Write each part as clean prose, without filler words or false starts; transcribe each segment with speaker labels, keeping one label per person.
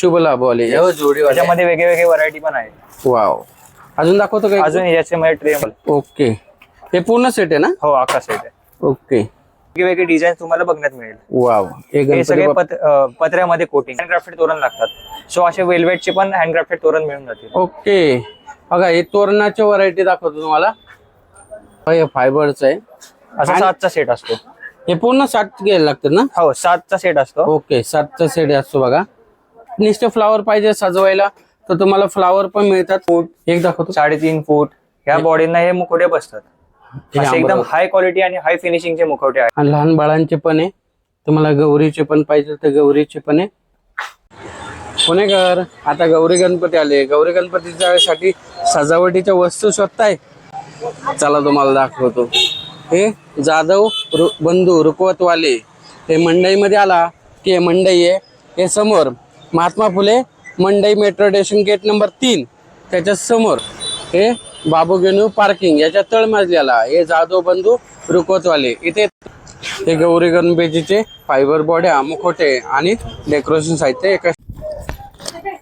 Speaker 1: शुभ लाभ वाले जोडी
Speaker 2: त्याच्यामध्ये वेगवेगळे व्हरायटी पण आहे.
Speaker 1: वाव. अजून दाखवतो काय?
Speaker 2: अजून याच्यामध्ये ट्रे.
Speaker 1: ओके. हे पूर्ण सेट आहे ना?
Speaker 2: हो आका सेट आहे.
Speaker 1: ओके.
Speaker 2: वेगवेगळे डिझाईन तुम्हाला बघण्यात मिळेल.
Speaker 1: वाव.
Speaker 2: हे सगळे पत्र्यामध्ये कोटिंग हँडक्राफ्टेड तोरण लागतात. सो असे वेल्वेटचे पण हँडक्राफ्टेड तोरण मिळून जातील.
Speaker 1: ओके. बघा हे तोरणाच्या व्हरायटी दाखवतो तुम्हाला. हे फायबरचं आहे.
Speaker 2: असा 7चा सेट असतो.
Speaker 1: हे पूर्ण 7 घ्यायला लागतात ना?
Speaker 2: हो 7चा सेट असतो.
Speaker 1: ओके 7चा सेट असतो बघा. नुसते फ्लावर पाहिजे सजवायला तर तुम्हाला फ्लावर पण मिळतात. एक दाखवतो.
Speaker 2: 3.5 फूट ह्या बॉडीना हे मुखवटे बसतात. असे एकदम हाय क्वालिटी आणि हाय फिनिशिंगचे मुखवटे आहेत.
Speaker 1: आणि लहान बाळांचे पण आहे. तुम्हाला गौरीचे पण पाहिजे तर गौरीचे पण आहे. पुणेकर आता गौरी गणपती आले. गौरी गणपतीसाठी सजावटीच्या वस्तू शोधताय. चला तुम्हाला दाखवतो. हे जाधव बंधू रुकवतवाले हे मंडईमध्ये आला की मंडई आहे. हे समोर महात्मा फुले मंडई मेट्रो स्टेशन गेट नंबर 3 त्याच्या समोर हे बाबू गेनू पार्किंग याच्या तळमजल्याला हे जाधव बंधू रुकवतवाले. इथे हे गौरी गणपतीचे फायबर बॉड्या मुखोटे आणि डेकोरेशन साहित्य एका.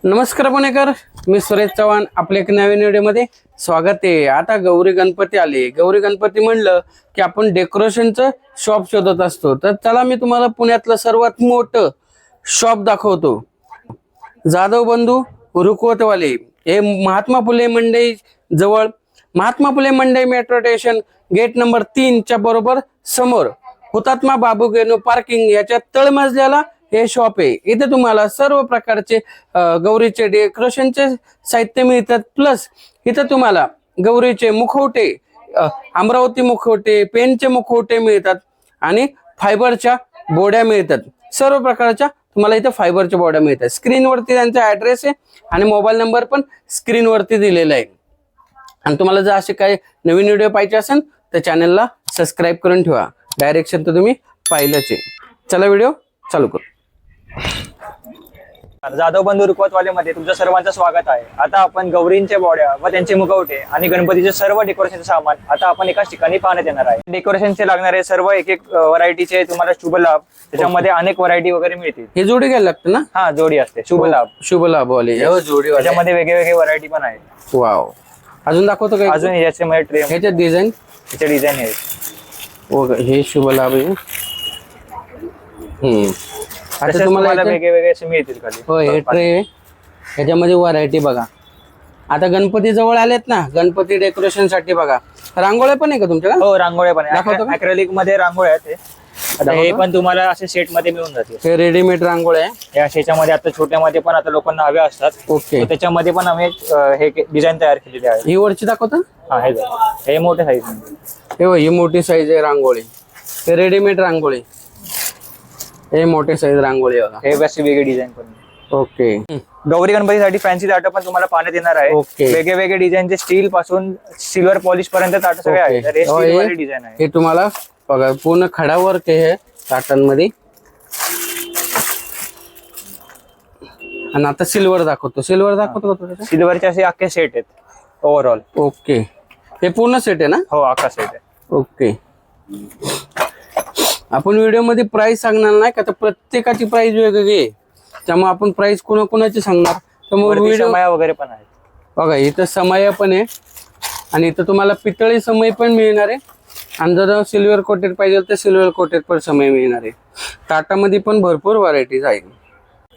Speaker 1: नमस्कार पुणेकर, मी सुरेश चव्हाण. आपल्या एक नवीन व्हिडिओमध्ये स्वागत आहे. आता गौरी गणपती आले. गौरी गणपती म्हणलं की आपण डेकोरेशनचं शॉप शोधत असतो. तर चला मी तुम्हाला पुण्यातलं सर्वात मोठं शॉप दाखवतो. जाधव बंधू रुकवतवाले हे महात्मा फुले मंडई जवळ, महात्मा फुले मंडई मेट्रो स्टेशन गेट नंबर 3 च्या बरोबर समोर हुतात्मा बाबू गेनू पार्किंग याच्या तळमजल्याला हे शॉप आहे. इथे तुम्हाला सर्व प्रकारचे गौरीचे डेकोरेशनचे साहित्य मिळतात. प्लस इथे तुम्हाला गौरीचे मुखवटे, अमरावती मुखवटे, पेनचे मुखवटे मिळतात आणि फायबरच्या बोड्या मिळतात. सर्व प्रकारच्या तुम्हाला इथे फायबरच्या बोड्या मिळतात. स्क्रीनवरती त्यांचा ऍड्रेस आहे आणि मोबाईल नंबर पण स्क्रीनवरती दिलेला आहे. आणि तुम्हाला जर असे काही नवीन व्हिडिओ पाहिजे असेल तर चॅनलला सबस्क्राईब करून ठेवा. डायरेक्शन तर तुम्ही पाहिलंच आहे. चला व्हिडिओ चालू करू.
Speaker 2: जाधव बंधू रुकवतवाले मध्ये तुमचं सर्वांचं स्वागत आहे. आता आपण गौरींच्या बॉड्या व त्यांचे मुखवटे आणि गणपतीचे सर्व डेकोरेशनचे सामान आता आपण एकाच ठिकाणी पाहण्यात येणार आहे. डेकोरेशनचे लागणारे सर्व एक व्हरायटीचे तुम्हाला शुभ लाभ, त्याच्यामध्ये अनेक व्हरायटी वगैरे मिळतील.
Speaker 1: हे जोडी घ्यायला लागतं ना?
Speaker 2: हा जोडी असते. शुभ लाभ.
Speaker 1: शुभ लाभ वाले जोडी.
Speaker 2: त्याच्यामध्ये वेगवेगळे व्हरायटी पण आहे.
Speaker 1: वाव. अजून दाखवतो काय?
Speaker 2: अजून याच्यामध्ये ट्रे,
Speaker 1: ह्याचे डिझाईन,
Speaker 2: त्याचे डिझाईन आहे.
Speaker 1: हे शुभ लाभ आहे.
Speaker 2: आता तुम्हाला वेगवेगळे असे मिळतील खाली.
Speaker 1: हो हे ट्रे. ह्याच्यामध्ये व्हरायटी बघा. आता गणपती जवळ आलेत ना, गणपती डेकोरेशन साठी बघा रांगोळ्या पण आहे का तुमच्याकडे?
Speaker 2: हो रांगोळ्या पण आहे. अॅक्रेलिक मध्ये रांगोळ्या आहेत. हे पण तुम्हाला असे सेट मध्ये मिळून जातील.
Speaker 1: हे रेडीमेड रांगोळ्या आहे.
Speaker 2: या ह्याच्यामध्ये आता छोट्यामध्ये पण आता लोकांना हव्या असतात.
Speaker 1: ओके.
Speaker 2: त्याच्यामध्ये पण आम्ही हे डिझाईन तयार केलेली आहे.
Speaker 1: ही वरची दाखवता?
Speaker 2: हा हे मोठे साईज.
Speaker 1: ही मोठी साईज आहे रांगोळी. हे रेडीमेड रांगोळी. हे मोठे साईज रांगोळी बघा.
Speaker 2: हे अशी वेगळी डिझाईन पण.
Speaker 1: ओके.
Speaker 2: गौरी गणपतीसाठी फॅन्सी ताट पण तुम्हाला पाहण्यात येणार आहे. वेगवेगळे डिझाईनचे स्टील पासून सिल्वर पॉलिश पर्यंत ताट सगळे आहेत. तर हे स्टील वाली डिझाईन आहे.
Speaker 1: हे तुम्हाला बघा पूर्ण खडा वर्क आहे ताटांमध्ये. आणि आता सिल्वर दाखवतो.
Speaker 2: सिल्वरचे असे अख्खे सेट आहेत ओव्हरऑल.
Speaker 1: ओके. हे पूर्ण सेट आहे ना?
Speaker 2: हो अख्खा सेट आहे.
Speaker 1: ओके. आपण व्हिडिओ मध्ये प्राइस सांगणार नाही का, तर प्रत्येकाची प्राइस वेगवेगळी आहे. त्यामुळे आपण प्राइस कोणाकोणाची सांगणार. तर मग व्हिडिओ
Speaker 2: वगैरे पण आहे
Speaker 1: बघा. इथं समय पण आहे आणि इथं तुम्हाला पितळी समय पण मिळणार आहे. आणि जर सिल्वर कोटेड पाहिजे तर सिल्वर कोटेड पण समय मिळणार आहे. टाटामध्ये पण भरपूर व्हरायटीज आहे.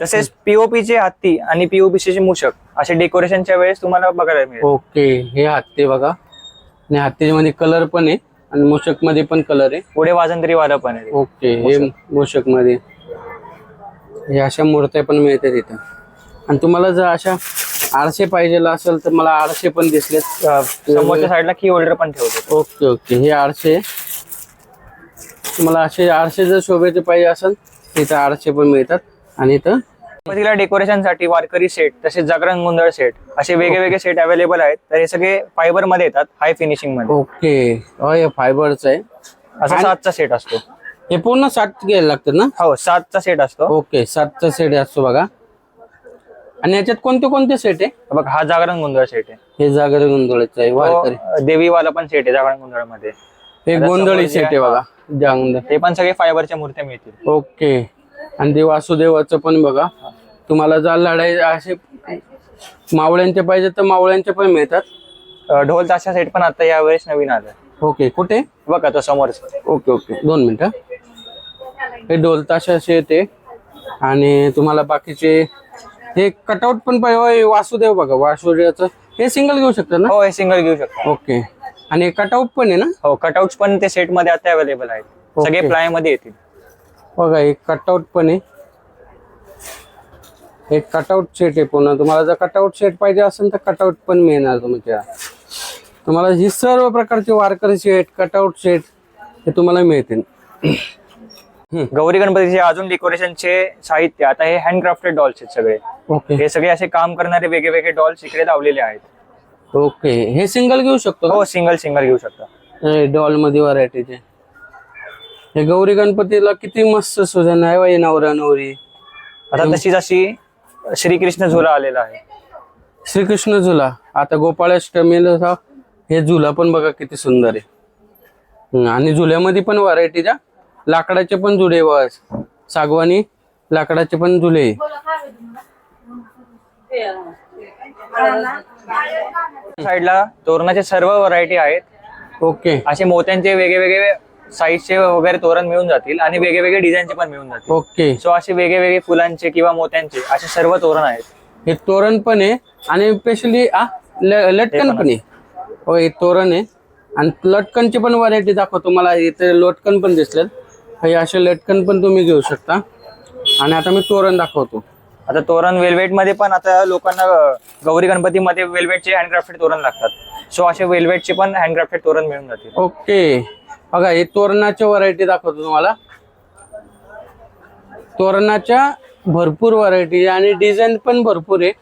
Speaker 2: तसेच पीओपीचे हत्ती आणि पीओपीचे मूषक असे डेकोरेशनच्या वेळेस तुम्हाला बघायला मिळेल.
Speaker 1: ओके. हे हत्ती बघा. आणि हत्तीमध्ये कलर पण आहे आणि मूषक मध्ये पण कलर आहे.
Speaker 2: पुढे वाजंत्री वाला पण आहे.
Speaker 1: ओके. हे मूषक मध्ये हे अशा मूर्त्या पण मिळतात इथं. आणि तुम्हाला जर अशा आरसे पाहिजे असेल तर मला आरसे पण दिसलेत.
Speaker 2: समोरच्या साईडला की होल्डर पण ठेवतो.
Speaker 1: ओके. ओके. हे आरसे तुम्हाला असे आरसे जर शोभेचे पाहिजे असेल इथं आरसे पण मिळतात. आणि इथं
Speaker 2: गणपतीला डेकोरेशन साठी वारकरी सेट, तसेच जागरण गोंधळ सेट असे वेगवेगळे सेट अवेलेबल आहेत. तर हे सगळे फायबर मध्ये येतात, हाय फिनिशिंग मध्ये.
Speaker 1: ओके. हे फायबरचं आहे.
Speaker 2: असा 7चा सेट असतो.
Speaker 1: हे पूर्ण 7 घ्यायला लागतात ना?
Speaker 2: हो 7चा सेट असतो.
Speaker 1: ओके. 7चा सेट असतो बघा. आणि याच्यात कोणते कोणते सेट आहे?
Speaker 2: बघ हा जागरण गोंधळ सेट आहे.
Speaker 1: हे जागरण गोंधळाचं आहे. वारकरी
Speaker 2: देवीवाला पण सेट आहे जागरण गोंधळ मध्ये.
Speaker 1: हे गोंधळी सेट आहे बघा.
Speaker 2: हे पण सगळे फायबरच्या मूर्त्या मिळतील.
Speaker 1: ओके. आणि ते वासुदेवाचं पण बघा तुम्हाला जर लढाई असे मावळ्यांचे पाहिजे तर मावळ्यांचे पण मिळतात.
Speaker 2: ढोल ताशा सेट पण आता यावेळेस नवीन आलं.
Speaker 1: ओके, कुठे?
Speaker 2: बघा तो समोरच.
Speaker 1: ओके ओके, 2 मिनिटं. हे ढोल ताशा असे येते आणि तुम्हाला बाकीचे हे कटआउट पण पाहिजे. वासुदेव बघा, वासुदेवाचं हे सिंगल घेऊ शकता ना?
Speaker 2: हो, हे सिंगल घेऊ शकतो.
Speaker 1: ओके. आणि कटआउट पण आहे ना?
Speaker 2: हो, कटआउट्स पण ते सेट मध्ये आता अवेलेबल आहेत. सगळे
Speaker 1: ओके.
Speaker 2: प्लाय मध्ये येतील.
Speaker 1: बघा, एक कटआउट पण आहे. एक कटआउट सेट आहे पुन्हा. तुम्हाला जर कटआउट सेट पाहिजे असेल तर कटआउट पण मिळणार तुम्हाला ही सर्व प्रकारचे वारकरी सेट, कटआउट सेट हे तुम्हाला मिळतील.
Speaker 2: गौरी गणपतीचे अजून डेकोरेशनचे साहित्य आता हे हँडक्राफ्टेड डॉल्स आहेत सगळे.
Speaker 1: ओके
Speaker 2: हे सगळे असे काम करणारे वेगळे वेगळे डॉल्स इकडे लावलेले आहेत.
Speaker 1: ओके. हे सिंगल घेऊ शकतो
Speaker 2: हो, सिंगल घेऊ शकता.
Speaker 1: डॉल मध्ये व्हरायटीचे. हे गौरी गणपतीला किती मस्त सुजन आहे बाई, नवरा नवरी.
Speaker 2: आता तशीच अशी श्रीकृष्ण झुला आलेला आहे.
Speaker 1: श्रीकृष्ण झुला. आता गोपाळाष्टमीला हे झुला पण बघा किती सुंदर आहे. आणि झुल्यामध्ये पण व्हरायटीच्या लाकडाचे पण झुले बघा, सागवानी लाकडाचे पण झुले.
Speaker 2: साईडला तोरणाचे सर्व व्हरायटी आहेत.
Speaker 1: ओके
Speaker 2: असे मोत्यांचे वेगळे साईजचे वगैरे तोरण मिळून जातील आणि वेगळे डिझाईनचे पण मिळून जातील.
Speaker 1: ओके.
Speaker 2: सो असे वेगळे फुलांचे किंवा मोत्यांचे असे सर्व तोरण आहेत.
Speaker 1: हे तोरण पण आहे आणि स्पेशली लटकन पण आहे. हो, हे तोरण आहे आणि लटकनची पण व्हरायटी दाखवतो मला. इथे लटकन पण दिसलेत. हे असे लटकन पण तुम्ही घेऊ शकता. आणि आता मी तोरण दाखवतो.
Speaker 2: आता तोरण वेल्वेट मध्ये पण आता लोकांना गौरी गणपतीमध्ये वेल्वेटचे हँडक्राफ्टेड तोरण लागतात. सो असे वेल्वेटचे पण हँडक्राफ्टेड तोरण मिळून जातील.
Speaker 1: ओके. बघा, हे तोरणाच्या व्हरायटी दाखवतो तुम्हाला. तोरणाच्या भरपूर व्हरायटी आणि डिझाईन पण भरपूर आहे.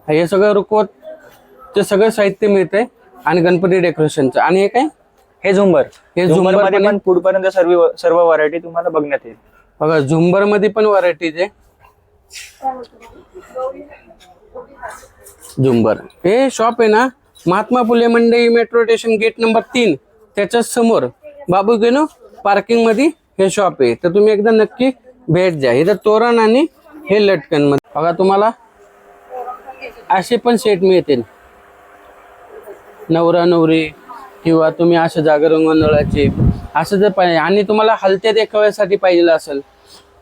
Speaker 1: हे सगळं रुकवतचे सगळं साहित्य मिळतंय आणि गणपती डेकोरेशनचं. आणि हे काय?
Speaker 2: हे झुंबर.
Speaker 1: हे
Speaker 2: झुंबर मध्ये
Speaker 1: पण
Speaker 2: पण पुढपर्यंत सर्व व्हरायटी तुम्हाला बघण्यात येईल.
Speaker 1: बघा, झुंबर मध्ये पण व्हरायटीज आहे. झुंबर. हे शॉप आहे ना, महात्मा फुले मंडई, मेट्रो स्टेशन, गेट नंबर 3 त्याच्या समोर बाबू गेनो पार्किंग मध्ये हे शॉप आहे. तर तुम्ही एकदा नक्की भेट द्या. इथं तोरण आणि हे लटकन मध्ये बघा तुम्हाला असे पण सेट मिळतील. नवरा नवरी किंवा तुम्ही असं जागरण गोंधळाचे असं जर पाहिजे आणि तुम्हाला हलत्या देखाव्यासाठी पाहिजे असेल,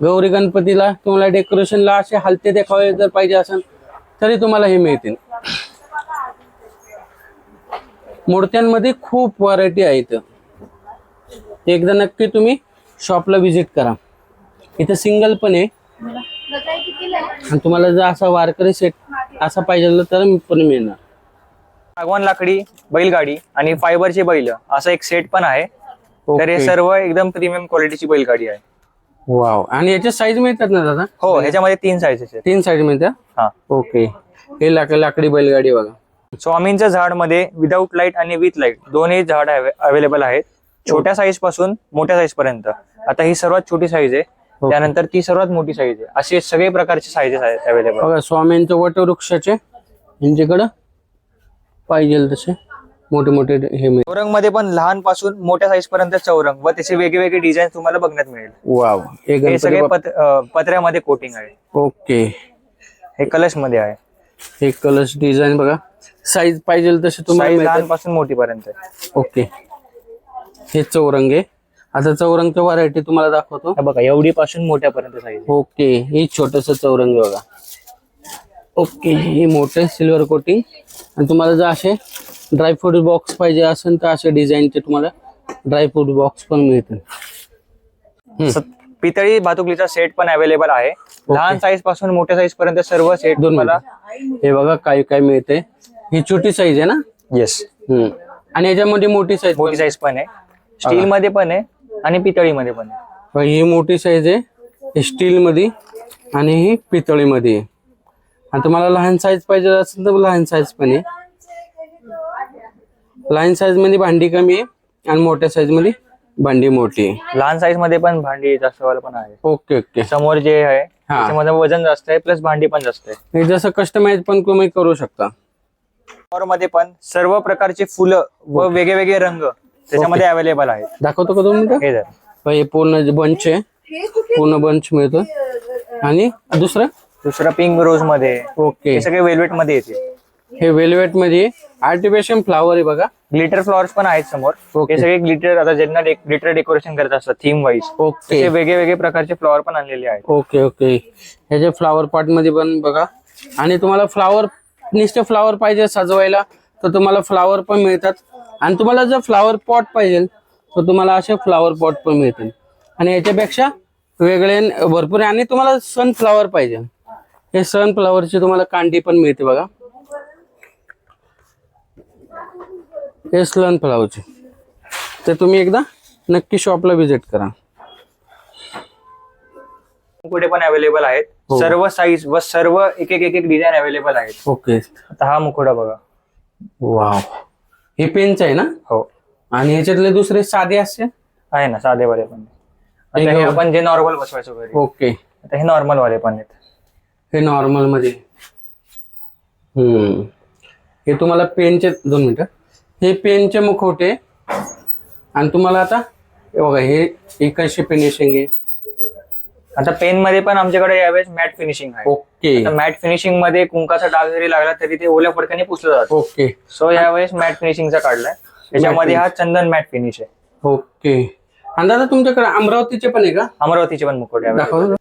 Speaker 1: गौरी गणपतीला तुम्हाला डेकोरेशनला असे हलते देखावे जर पाहिजे असेल तरी तुम्हाला हे मिळतील. मूर्त्यांमध्ये खूप व्हरायटी आहेत. एकदा नक्की तुम्ही शॉपला व्हिजिट करा. इथे सिंगल पण आहे आणि तुम्हाला जर असा वारकरी सेट असा पाहिजे तर पण मिळणार.
Speaker 2: सागवान लाकडी बैलगाडी आणि फायबरची बैल असा एक सेट पण आहे. तर हे सर्व एकदम प्रीमियम क्वालिटीची बैलगाडी आहे.
Speaker 1: वाव. आणि याच्या साईज मिळतात ना दादा?
Speaker 2: हो, ह्याच्यामध्ये 3 साईजेस आहेत.
Speaker 1: 3 साईज मिळतात.
Speaker 2: हा.
Speaker 1: ओके. हे लाकडी बैलगाडी बघा.
Speaker 2: स्वामींच्या झाड मध्ये विदाऊट लाईट आणि विथ लाईट दोन्ही झाड अवेलेबल आहेत. छोट्या साईज पासून मोठ्या साईज पर्यंत. आता ही सर्वात छोटी साईज आहे, त्यानंतर ती सर्वात मोठी साईज आहे. असे सगळे प्रकारचे साईजेस आहेत अवेलेबल.
Speaker 1: बघा, स्वामींच्या वटवृक्षाचे यांच्याकडं पाहिजे तसे मोठे मोठे हे मिळेल.
Speaker 2: चौरंग मध्ये पण लहान पासून मोठ्या साईज पर्यंत चौरंग व त्याचे वेगवेगळे डिझाईन तुम्हाला बघण्यात मिळेल.
Speaker 1: वाव.
Speaker 2: हे सगळे पत्र्यामध्ये कोटिंग आहे.
Speaker 1: ओके.
Speaker 2: हे कलश मध्ये आहे.
Speaker 1: हे कलश डिझाईन बघा, साईज पाहिजे तसे तुम्हाला
Speaker 2: लहान पासून मोठी पर्यंत.
Speaker 1: ओके. हे चौरंग आहे. आता चौरंगच्या व्हरायटी तुम्हाला दाखवतो.
Speaker 2: बघा, एवढी पासून मोठ्यापर्यंत साईज.
Speaker 1: ओके. हे छोटस चौरंग बघा. ओके. हे मोठे सिल्वर कोटिंग. आणि तुम्हाला जर असे ड्रायफ्रूट बॉक्स पाहिजे असेल तर असे डिझाईनचे तुम्हाला ड्रायफ्रूट बॉक्स पण मिळतील.
Speaker 2: पितळी भातुकलीचा सेट पण अवेलेबल आहे. लहान साईज पासून मोठ्या साईज पर्यंत सर्व सेट तुम्हाला.
Speaker 1: हे बघा काय काय मिळते. ही छोटी साईज आहे ना?
Speaker 2: येस.
Speaker 1: आणि याच्यामध्ये मोठी साईज
Speaker 2: पण आहे. स्टील मध्ये पण आहे आणि पितळी मध्ये पण आहे.
Speaker 1: ही मोठी साईज आहे स्टील मध्ये आणि ही पितळी मध्ये. आणि तुम्हाला लहान साईज पाहिजे असेल तर लहान साईज पण आहे. लहान साईज मध्ये भांडी कमी आहे आणि मोठ्या साईज मध्ये भांडी मोठी आहे.
Speaker 2: लहान साईज मध्ये पण भांडी जास्त वाला पण आहे.
Speaker 1: Okay okay.
Speaker 2: समोर जे आहे त्याच्यामध्ये वजन जास्त आहे प्लस भांडी पण जास्त आहे.
Speaker 1: हे जसं कस्टमाइज पण तुम्ही करू शकता.
Speaker 2: मध्ये पण सर्व प्रकारचे फुलं व वेगवेगळे रंग त्याच्यामध्ये अवेलेबल आहेत.
Speaker 1: दाखवतो का 2 मिनिटं?
Speaker 2: हे जर
Speaker 1: हे पूर्ण बंच आहे. पूर्ण बंच मिळतो. आणि
Speaker 2: दुसरं पिंक रोज मध्ये.
Speaker 1: ओके.
Speaker 2: हे सगळे वेल्वेट मध्ये येते.
Speaker 1: हे वेल्वेट मध्ये आर्टिफिशियल फ्लावर आहे बघा.
Speaker 2: ग्लिटर फ्लॉवर्स पण आहेत समोर.
Speaker 1: ओके.
Speaker 2: हे सगळे ग्लिटर, आता ज्यांना ग्लिटर डेकोरेशन करत असतात थीम वाईज,
Speaker 1: ओके
Speaker 2: ते वेगळे वेगळे प्रकारचे फ्लॉवर पण आणलेले आहेत.
Speaker 1: Okay okay. ह्याचे फ्लावर पॉट मध्ये पण बघा. आणि तुम्हाला नुसते फ्लावर पाहिजे सजवायला तर तुम्हाला फ्लावर पण मिळतात. आणि तुम्हाला जर फ्लावर पॉट पाहिजे तर तुम्हाला असे फ्लावर पॉट पण मिळतील. आणि याच्यापेक्षा वेगळे भरपूर आहे. आणि तुम्हाला सनफ्लावर पाहिजे, हे सनफ्लावरची तुम्हाला कांडी पण मिळते बघा. हे सनफ्लावरची, तर तुम्ही एकदा नक्की शॉपला व्हिजिट करा.
Speaker 2: मुकुटे पण अवेलेबल आहेत. सर्व साईज व सर्व एक एक डिझाईन अवेलेबल आहेत.
Speaker 1: ओके.
Speaker 2: आता हा मुखोटा बघा.
Speaker 1: वाव, हे पेनच आहे ना?
Speaker 2: हो.
Speaker 1: आणि ह्याच्यातले दुसरे साधे असते
Speaker 2: आहे ना, साधे वाले पण. आता हे आपण जे नॉर्मल बसवायचं वगैरे.
Speaker 1: ओके.
Speaker 2: आता हे नॉर्मल वाले पण आहेत.
Speaker 1: हे नॉर्मल मध्ये. हे तुम्हाला पेनचे 2 मिनिटं. हे पेनचे मुखवटे. आणि तुम्हाला आता हे बघा, हे एकाशी फिनिशिंग आहे.
Speaker 2: आता पेन मध्ये पण आमच्याकडे यावेळेस मॅट फिनिशिंग आहे.
Speaker 1: ओके.
Speaker 2: मॅट फिनिशिंग मध्ये कुंकाचा डाग जरी लागला तरी ते ओल्या फडक्याने पुसलं जातं.
Speaker 1: ओके.
Speaker 2: सो यावेळेस मॅट फिनिशिंगचा काढलाय. त्याच्यामध्ये हा चंदन मॅट फिनिश आहे.
Speaker 1: ओके. आणि दादा तुमच्याकडे अमरावतीचे पण आहे का?
Speaker 2: अमरावतीचे पण मुकोटे available
Speaker 1: दाखव.
Speaker 2: आहेत.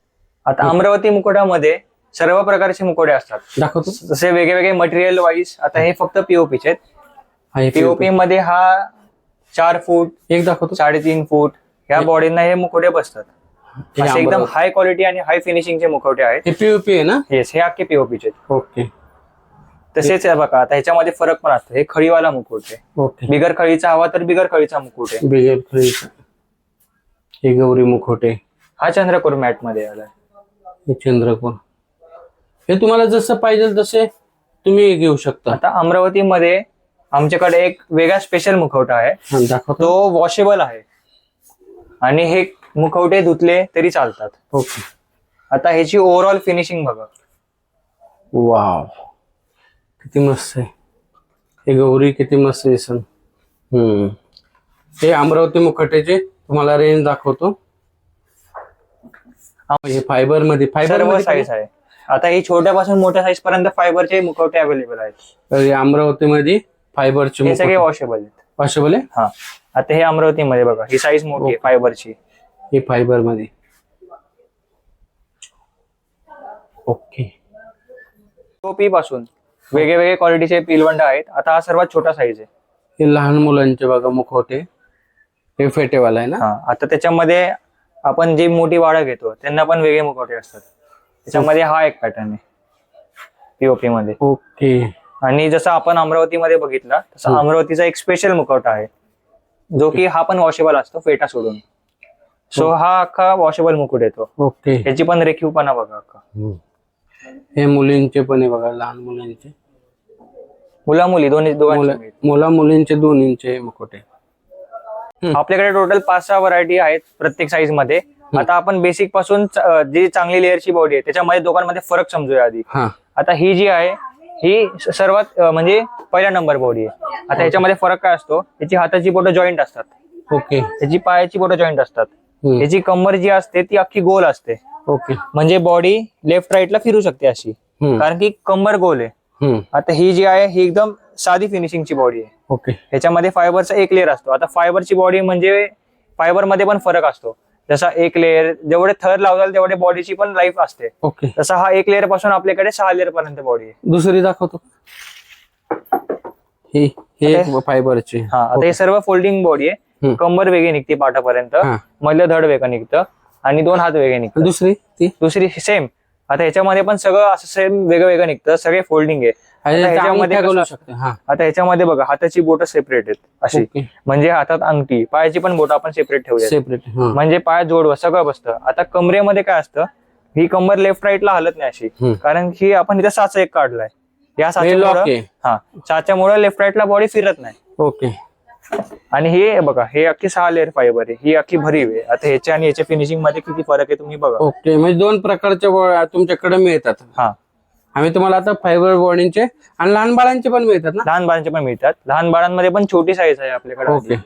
Speaker 2: आता अमरावती मुकोट्यामध्ये सर्व प्रकारचे मुकोटे असतात.
Speaker 1: दाखवतो.
Speaker 2: जसे वेगळे मटेरियल वाईज. आता हे फक्त पीओपीचे आहेत. पीओपी मध्ये हा 4 फूट,
Speaker 1: एक दाखवतो.
Speaker 2: 3.5 फूट ह्या बॉडीना हे मुकोटे बसतात. असे एकदम हाय क्वालिटी आणि हाय फिनिशिंगचे मुखवटे आहेत.
Speaker 1: हे पीओपी आहे ना?
Speaker 2: येस, हे अख्खे पीओपीचे.
Speaker 1: ओके.
Speaker 2: तसेच आहे बघा, आता ह्याच्यामध्ये फरक पण असतो. हे खळीवाला मुकुट आहे.
Speaker 1: ओके.
Speaker 2: बिगर खळीचा हवा तर बिगर खळीचा मुकुट आहे.
Speaker 1: बिगर खळीचा. हे गौरी मुखवटे.
Speaker 2: हा चंद्रकोर मॅट मध्ये आलाय.
Speaker 1: हे चंद्रकोर. हे तुम्हाला जसं पाहिजे तसे तुम्ही घेऊ शकता.
Speaker 2: आता अमरावतीमध्ये आमच्याकडे एक वेगळा स्पेशल मुखवटा आहे.
Speaker 1: दाखवतो.
Speaker 2: तो वॉशेबल आहे आणि हे मुखवटे धुतले तरी चालतात.
Speaker 1: ओके.
Speaker 2: आता ह्याची ओव्हरऑल फिनिशिंग बघा.
Speaker 1: वाव, किती मस्त आहे. हे गौरी किती मस्त दिसन. हे अमरावती मुखवट्याचे तुम्हाला रेंज दाखवतो. हे फायबर मध्ये
Speaker 2: सर्व साईज आहे. आता ही छोट्यापासून मोठ्या साईज पर्यंत फायबरचे मुखवटे अवेलेबल आहेत.
Speaker 1: तर अमरावतीमध्ये फायबरचे
Speaker 2: हे सगळे वॉशेबल आहेत.
Speaker 1: वॉशेबल आहे.
Speaker 2: हा, आता हे अमरावतीमध्ये बघा, ही साईज मोठी आहे फायबरची.
Speaker 1: हे फायबर मध्ये. ओके.
Speaker 2: टोपी पासून वेगवेगळे क्वालिटीचे पिलवंड आहेत. आता हा सर्वात छोटा साईज आहे.
Speaker 1: हे लहान मुलांचे बघा मुखवटे. हे फेटेवाला आहे ना?
Speaker 2: हा, आता त्याच्यामध्ये आपण जी मोठी वाडा घेतो त्यांना पण वेगळे मुखवटे असतात. त्याच्यामध्ये हा एक पॅटर्न आहे पीओपी मध्ये.
Speaker 1: ओके.
Speaker 2: आणि जसं आपण अमरावतीमध्ये बघितला तसा अमरावतीचा एक स्पेशल मुखवटा आहे जो की हा पण वॉशेबल असतो फेटा सोडून. सो हा अख्खा वॉशेबल मुकुट येतो.
Speaker 1: ओके.
Speaker 2: याची पण रेखीवपणा बघा अख्खा.
Speaker 1: हे मुलींचे पण आहे बघा, लहान मुलांचे.
Speaker 2: मुला मुली दोघांचे.
Speaker 1: मुला मुलींचे 2 इंच मुखवटे.
Speaker 2: आपल्याकडे टोटल 5-6 व्हरायटी आहेत प्रत्येक साईज मध्ये. आता आपण बेसिक पासून जी चांगली लेअरची बॉडी आहे त्याच्यामध्ये दोघांमध्ये फरक समजूया आधी. आता ही जी आहे ही सर्वात म्हणजे पहिला नंबर बॉडी आहे. आता ह्याच्यामध्ये फरक काय असतो, याची हाताची बोटं जॉईंट असतात.
Speaker 1: ओके.
Speaker 2: याची पायाची बोटं जॉईंट असतात. याची कंबर जी असते ती अख्खी गोल असते.
Speaker 1: ओके.
Speaker 2: म्हणजे बॉडी लेफ्ट राईटला फिरू शकते अशी, कारण की कंबर गोल आहे. आता ही जी आहे ही एकदम साधी फिनिशिंगची बॉडी आहे.
Speaker 1: ओके.
Speaker 2: ह्याच्यामध्ये फायबरचा एक लेअर असतो. आता फायबरची बॉडी म्हणजे फायबर मध्ये पण फरक असतो. जसा एक लेअर जेवढे थर लावताल तेवढे बॉडीची पण लाईफ असते.
Speaker 1: ओके.
Speaker 2: तसा हा एक लेअर पासून आपल्याकडे 6 लेअर पर्यंत बॉडी आहे.
Speaker 1: दुसरी दाखवतो. हे फायबरची.
Speaker 2: हा, आता हे सर्व फोल्डिंग बॉडी आहे. कंबर वेगळी निघते पाठापर्यंत, मधलं धड वेगळं निघतं आणि 2 हात वेगळे निघतात. दुसरी सेम. आता ह्याच्यामध्ये पण सगळं असं सेम वेगळं निघतं, सगळे फोल्डिंग आहे. आता ह्याच्यामध्ये बघा हाताची बोटं सेपरेट आहेत अशी, म्हणजे हातात अंगठी, पायाची पण बोटं आपण सेपरेट ठेवूया,
Speaker 1: सेपरेट,
Speaker 2: म्हणजे पाय जोडवं सगळं बसतं. आता कमरेमध्ये काय असतं, ही कंबर लेफ्ट राईटला हलत नाही अशी, कारण की आपण इथं साचा एक काढलाय. या साच्यामुळे लेफ्ट राईटला बॉडी फिरत नाही.
Speaker 1: ओके.
Speaker 2: आणि हे बघा, हे अख्खी 6 लेअर फायबर आहे, ही अख्खी भरीव आहे. आता ह्याच्या आणि ह्याच्या फिनिशिंग मध्ये किती फरक आहे तुम्ही बघा.
Speaker 1: ओके. म्हणजे 2 प्रकारच्या तुमच्याकडे मिळतात.
Speaker 2: हा,
Speaker 1: आम्ही तुम्हाला आता फायबर बॉडीचे आणि लहान बाळांचे पण मिळतात ना?
Speaker 2: लहान बाळांचे पण मिळतात. लहान बाळांमध्ये पण छोटी साईज आहे आपल्याकडे.
Speaker 1: ओके.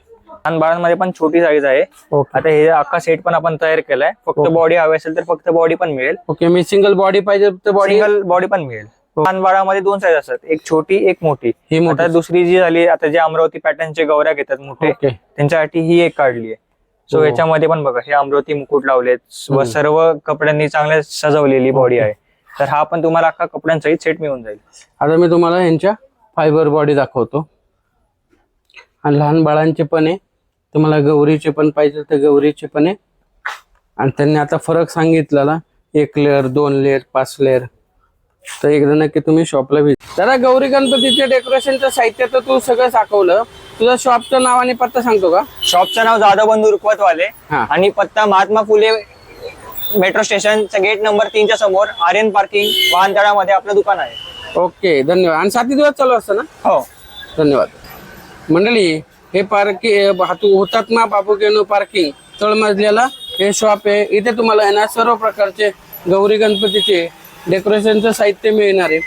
Speaker 2: लहान बाळांमध्ये पण छोटी साईज आहे.
Speaker 1: ओके
Speaker 2: आता हे अख्खा सेट पण आपण तयार केलाय. फक्त बॉडी हवी असेल तर फक्त बॉडी पण मिळेल.
Speaker 1: ओके. मी सिंगल बॉडी पाहिजे तर बॉडी
Speaker 2: सिंगल बॉडी पण मिळेल. लहान बाळामध्ये 2 साईज असतात, एक छोटी एक मोठी.
Speaker 1: ही मोठी.
Speaker 2: आता दुसरी जी झाली, आता जे अमरावती पॅटर्नचे गौऱ्या घेतात मोठे,
Speaker 1: ओके.
Speaker 2: त्यांच्यासाठी ही एक काढली आहे. सो
Speaker 1: हो.
Speaker 2: याच्यामध्ये पण बघा, हे अमरावती मुकुट लावलेत व सर्व कपड्यांनी चांगल्या सजवलेली बॉडी आहे. तर हा पण तुम्हाला अख्खा कपड्यांचाही सेट मिळून जाईल.
Speaker 1: आता मी तुम्हाला यांच्या फायबर बॉडी दाखवतो. आणि लहान बाळांचे पण आहे, तुम्हाला गौरीचे पण पाहिजे तर गौरीचे पण आहे. आणि त्यांनी आता फरक सांगितलेला, 1 लेअर 2 लेअर 5 लेअर. तर एकदा नक्की तुम्ही शॉपला व्हिजिट. दादा, गौरी गणपतीचे डेकोरेशनचं साहित्य तर तू सगळं दाखवलं. तुझं शॉपचं नाव आणि पत्ता सांगतो का?
Speaker 2: शॉपचं नाव जाधव बंधू रुखवतवाले
Speaker 1: हा.
Speaker 2: आणि पत्ता महात्मा फुले मेट्रो स्टेशनच्या गेट नंबर 3च्या समोर आर्यन पार्किंग वाहनतळामध्ये आपलं दुकान आहे.
Speaker 1: ओके, धन्यवाद. आणि 7 दिवस चालू असतं ना?
Speaker 2: हो,
Speaker 1: धन्यवाद. मंडळी, हे पार्किंग हुतात्मा बापू केनू पार्किंग तळमजल्याला हे शॉप आहे. इथे तुम्हाला आहे ना सर्व प्रकारचे गौरी गणपतीचे डेकोरेशनचं साहित्य मिळणार आहे.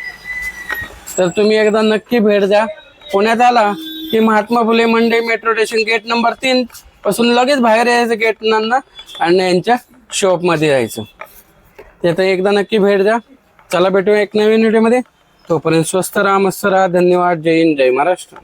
Speaker 1: तर तुम्ही एकदा नक्की भेट द्या. पुण्यात आला की महात्मा फुले मंडई मेट्रो स्टेशन गेट नंबर 3 पासून लगेच बाहेर यायचं गेट नंतर आणि यांच्या शॉपमध्ये यायचं. तिथं एकदा नक्की भेट द्या. चला भेटूया एक नवीन व्हिडिओमध्ये. तोपर्यंत स्वस्त राहा, मस्त राहा. धन्यवाद. जय हिंद, जय महाराष्ट्र.